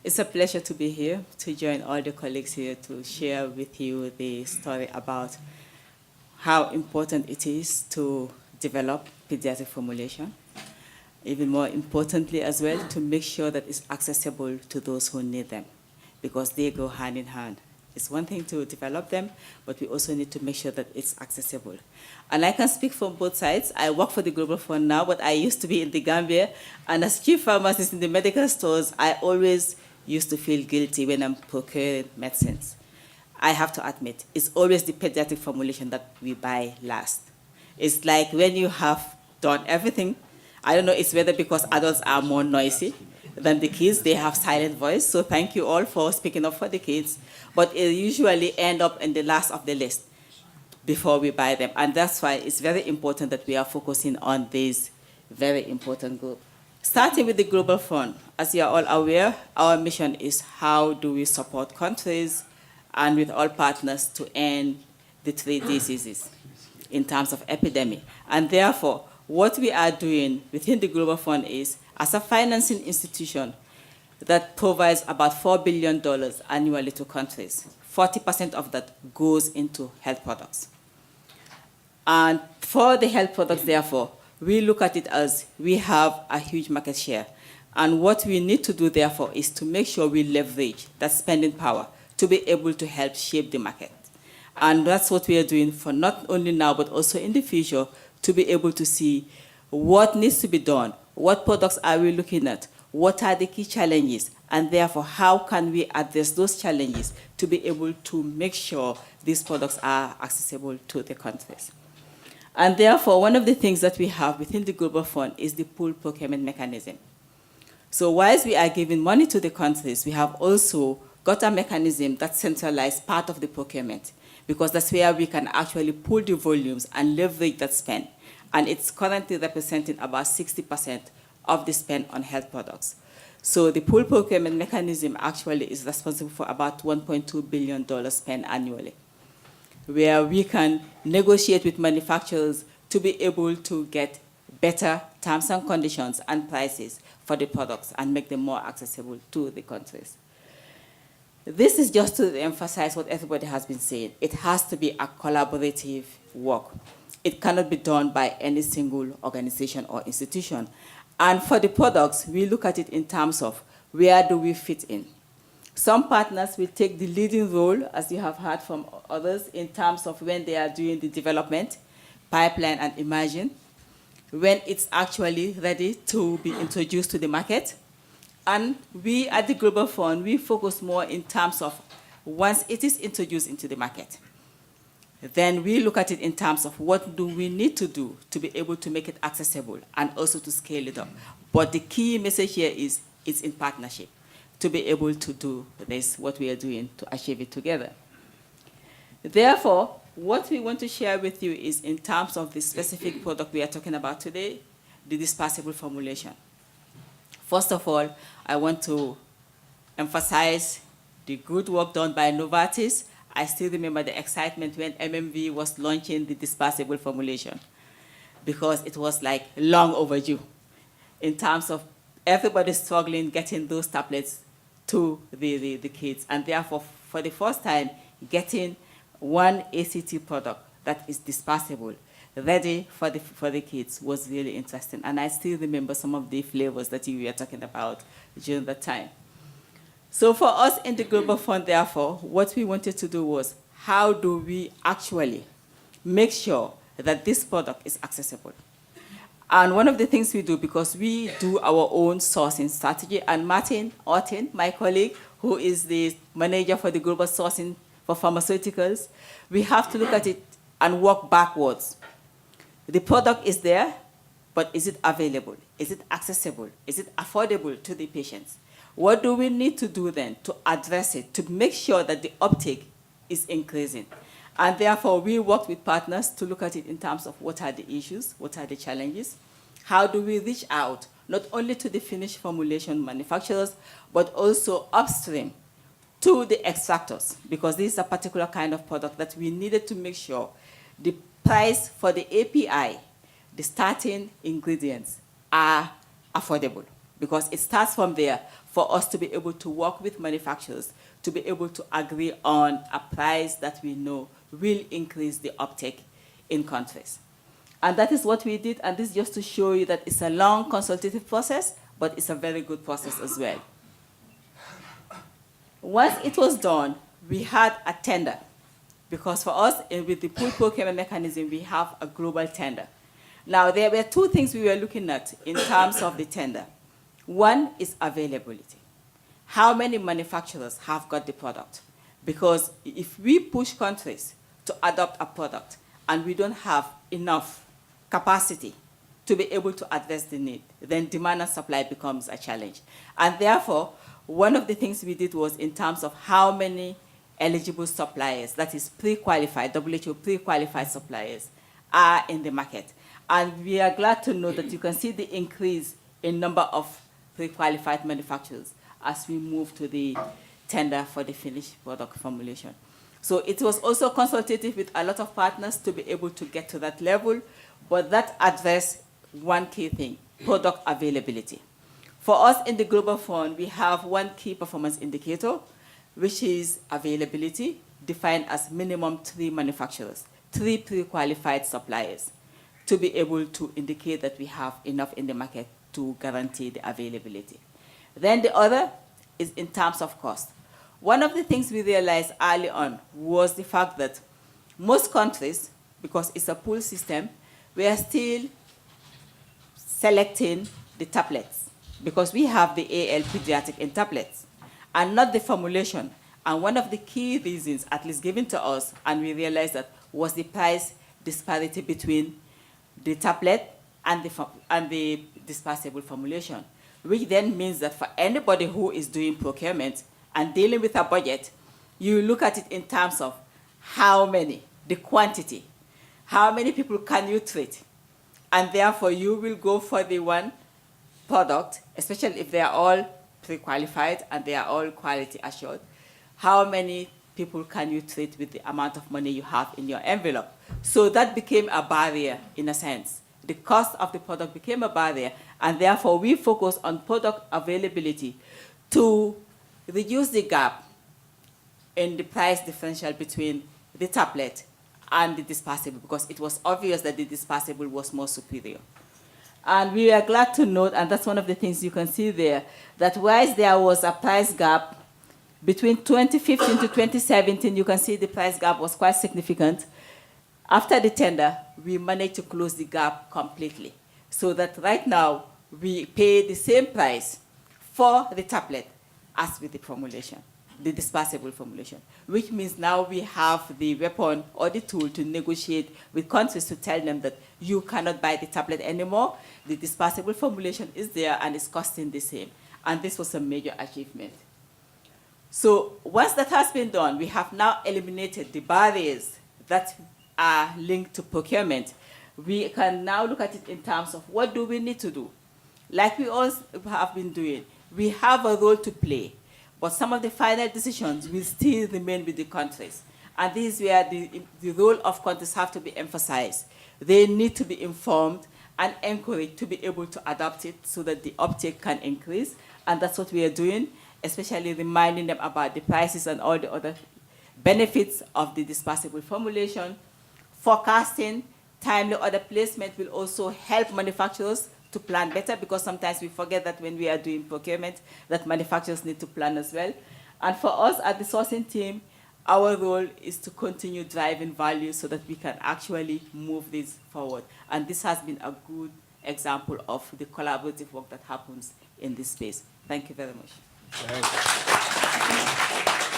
It's a pleasure to be here, to join all the colleagues here to share with you the story about how important it is to develop pediatric formulation. Even more importantly as well, to make sure that it's accessible to those who need them, because they go hand in hand. It's one thing to develop them, but we also need to make sure that it's accessible. And I can speak from both sides. I work for the Global Fund now, but I used to be in the Gambia. And as chief pharmacist in the medical stores, I always used to feel guilty when I'm procuring medicines. I have to admit, it's always the pediatric formulation that we buy last. It's like when you have done everything, I don't know, it's whether because adults are more noisy than the kids, they have silent voice, so thank you all for speaking up for the kids. But it usually end up in the last of the list before we buy them. And that's why it's very important that we are focusing on this very important group. Starting with the Global Fund, as you are all aware, our mission is how do we support countries and with all partners to end the 3 diseases in terms of epidemic. And therefore, what we are doing within the Global Fund is, as a financing institution that provides about $4 billion annually to countries, 40% of that goes into health products. And for the health products, therefore, we look at it as we have a huge market share. And what we need to do, therefore, is to make sure we leverage that spending power to be able to help shape the market. And that's what we are doing for not only now, but also in the future, to be able to see what needs to be done, what products are we looking at, what are the key challenges, and therefore how can we address those challenges to be able to make sure these products are accessible to the countries. And therefore, one of the things that we have within the Global Fund is the pool procurement mechanism. So whilst we are giving money to the countries, we have also got a mechanism that centralizes part of the procurement, because that's where we can actually pool the volumes and leverage that spend. And it's currently representing about 60% of the spend on health products. So the pool procurement mechanism actually is responsible for about $1.2 billion spent annually, where we can negotiate with manufacturers to be able to get better terms and conditions and prices for the products and make them more accessible to the countries. This is just to emphasize what everybody has been saying. It has to be a collaborative work. It cannot be done by any single organization or institution. And for the products, we look at it in terms of where do we fit in. Some partners will take the leading role, as you have heard from others, in terms of when they are doing the development, pipeline, and imagine, when it's actually ready to be introduced to the market. And we at the Global Fund, we focus more in terms of once it is introduced into the market, then we look at it in terms of what do we need to do to be able to make it accessible and also to scale it up. But the key message here is it's in partnership to be able to do this, what we are doing to achieve it together. Therefore, what we want to share with you is in terms of the specific product we are talking about today, the dispersible formulation. First of all, I want to emphasize the good work done by Novartis. I still remember the excitement when MMV was launching the dispersible formulation, because it was like long overdue in terms of everybody struggling getting those tablets to the kids. And therefore, for the first time, getting one ACT product that is dispersible, ready for the kids, was really interesting. And I still remember some of the flavors that you were talking about during that time. So for us in the Global Fund, therefore, what we wanted to do was, how do we actually make sure that this product is accessible? And one of the things we do, because we do our own sourcing strategy, and Martin Ortin, my colleague, who is the manager for the global sourcing for pharmaceuticals, we have to look at it and work backwards. The product is there, but is it available? Is it accessible? Is it affordable to the patients? What do we need to do then to address it, to make sure that the uptake is increasing? And therefore, we worked with partners to look at it in terms of what are the issues, what are the challenges, how do we reach out, not only to the finished formulation manufacturers, but also upstream to the extractors, because this is a particular kind of product that we needed to make sure the price for the API, the starting ingredients, are affordable. because it starts from there for us to be able to work with manufacturers, to be able to agree on a price that we know will increase the uptake in countries. And that is what we did, and this is just to show you that it's a long consultative process, but it's a very good process as well. Once it was done, we had a tender, because for us, with the pool procurement mechanism, we have a global tender. Now, there were two things we were looking at in terms of the tender. One is availability. How many manufacturers have got the product? Because if we push countries to adopt a product and we don't have enough capacity to be able to address the need, then demand and supply becomes a challenge. And therefore, one of the things we did was in terms of how many eligible suppliers, that is pre-qualified, WHO pre-qualified suppliers, are in the market. And we are glad to know that you can see the increase in number of pre-qualified manufacturers as we move to the tender for the finished product formulation. So it was also consultative with a lot of partners to be able to get to that level, but that addressed one key thing, product availability. For us in the Global Fund, we have one key performance indicator, which is availability, defined as minimum 3 manufacturers, 3 pre-qualified suppliers, to be able to indicate that we have enough in the market to guarantee the availability. Then the other is in terms of cost. One of the things we realized early on was the fact that most countries, because it's a pool system, we are still selecting the tablets, because we have the AL pediatric in tablets, and not the formulation. And one of the key reasons, at least given to us, and we realized that, was the price disparity between the tablet and the dispersible formulation, which then means that for anybody who is doing procurement and dealing with a budget, you look at it in terms of how many, the quantity, how many people can you treat, and therefore you will go for the one product, especially if they are all pre-qualified and they are all quality assured. How many people can you treat with the amount of money you have in your envelope? So that became a barrier in a sense. The cost of the product became a barrier, and therefore we focus on product availability to reduce the gap in the price differential between the tablet and the dispersible, because it was obvious that the dispersible was more superior. And we are glad to note, and that's one of the things you can see there, that whilst there was a price gap between 2015 to 2017, you can see the price gap was quite significant. After the tender, we managed to close the gap completely, so that right now we pay the same price for the tablet as with the formulation, the dispersible formulation, which means now we have the weapon or the tool to negotiate with countries to tell them that you cannot buy the tablet anymore. The dispersible formulation is there and it's costing the same. And this was a major achievement. So once that has been done, we have now eliminated the barriers that are linked to procurement. We can now look at it in terms of what do we need to do. Like we all have been doing, we have a role to play, but some of the final decisions will still remain with the countries. And this is where the role of countries have to be emphasized. They need to be informed and encouraged to be able to adopt it so that the uptake can increase. And that's what we are doing, especially reminding them about the prices and all the other benefits of the dispersible formulation. Forecasting, timely order placement will also help manufacturers to plan better, because sometimes we forget that when we are doing procurement, that manufacturers need to plan as well. And for us at the sourcing team, our role is to continue driving value so that we can actually move this forward. And this has been a good example of the collaborative work that happens in this space. Thank you very much. Thank you.